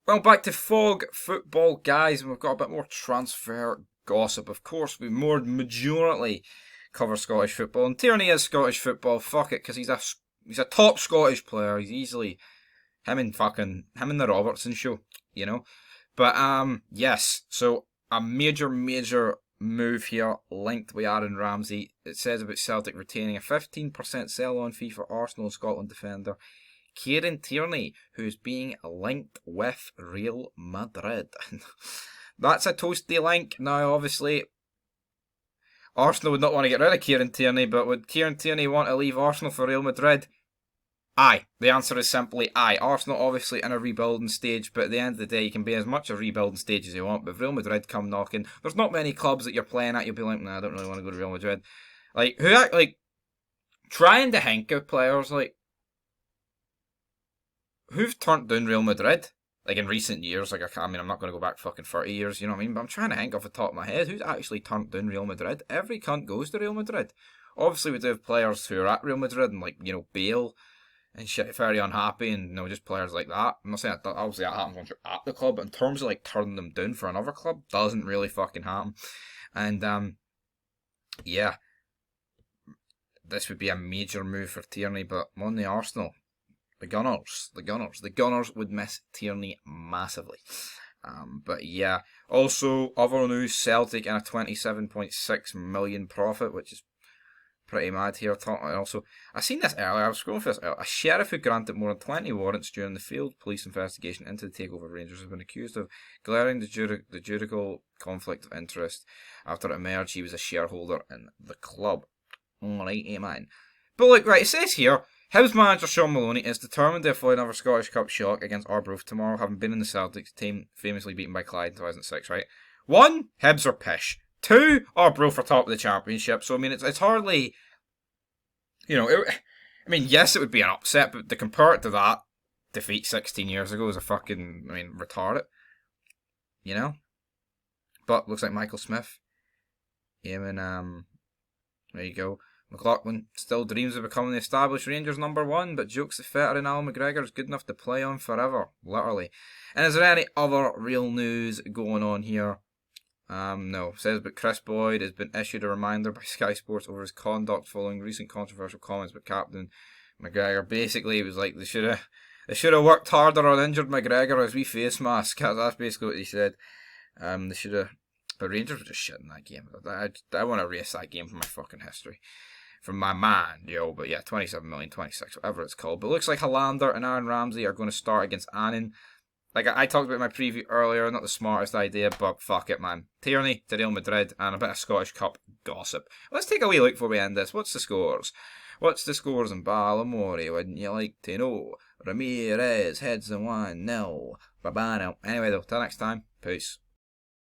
Well, back to Fog Football, guys, and we've got a bit more transfer gossip. Of course, we more majorly cover Scottish football, and Tierney is Scottish football. Fuck it, because he's a top Scottish player. He's easily him and the Robertson show, you know. But yes. So a major move here linked with Aaron Ramsey. It says about Celtic retaining a 15% sell-on fee for Arsenal and Scotland defender Kieran Tierney, who's being linked with Real Madrid. That's a toasty link. Now, obviously, Arsenal would not want to get rid of Kieran Tierney, but would Kieran Tierney want to leave Arsenal for Real Madrid? Aye. The answer is simply aye. Arsenal obviously in a rebuilding stage, but at the end of the day, you can be as much a rebuilding stage as you want. But if Real Madrid come knocking, there's not many clubs that you're playing at. You'll be like, nah, I don't really want to go to Real Madrid. Trying to think of players who've turned down Real Madrid, in recent years. I'm not going to go back fucking 30 years, you know what I mean? But I'm trying to think off the top of my head, who's actually turned down Real Madrid? Every cunt goes to Real Madrid. Obviously, we do have players who are at Real Madrid, and Bale and shit, very unhappy, and just players like that. I'm not saying that obviously that happens once you're at the club, but in terms of turning them down for another club, doesn't really fucking happen. And yeah, this would be a major move for Tierney, but on the Arsenal, the Gunners would miss Tierney massively. But yeah, also other news: Celtic and a 27.6 million profit, which is pretty mad here. Also, I seen this earlier. I was scrolling for this earlier. A sheriff who granted more than 20 warrants during the field police investigation into the takeover of Rangers has been accused of glaring the juridical conflict of interest after it emerged he was a shareholder in the club. Alright, amen. But look, right, it says here, Hibs manager Sean Maloney is determined to avoid another Scottish Cup shock against Arbroath tomorrow, having been in the Celtics team famously beaten by Clyde in 2006, right? 1, Hibs are pish. 2, Arbroath are top of the championship. So, it's hardly, yes, it would be an upset, but to compare it to that defeat 16 years ago is a fucking, retarded. But looks like Michael Smith. There you go. McLaughlin still dreams of becoming the established Rangers #1, but jokes the veteran Al McGregor is good enough to play on forever, literally. And is there any other real news going on here? No. It says, but Chris Boyd has been issued a reminder by Sky Sports over his conduct following recent controversial comments by Captain McGregor. Basically, it was like they should have worked harder on injured McGregor as we face mask. That's basically what he said. They should have. But Rangers were just shit in that game. I want to erase that game from my fucking history. From my mind, but yeah, 27 million, 26, whatever it's called. But it looks like Hollander and Aaron Ramsey are going to start against Annan. I talked about in my preview earlier, not the smartest idea, but fuck it, man. Tierney to Real Madrid and a bit of Scottish Cup gossip. Let's take a wee look before we end this. What's the scores? What's the scores in Ballamore? Wouldn't you like to know? Ramirez heads in 1-0. Babano. Anyway, though, till next time. Peace.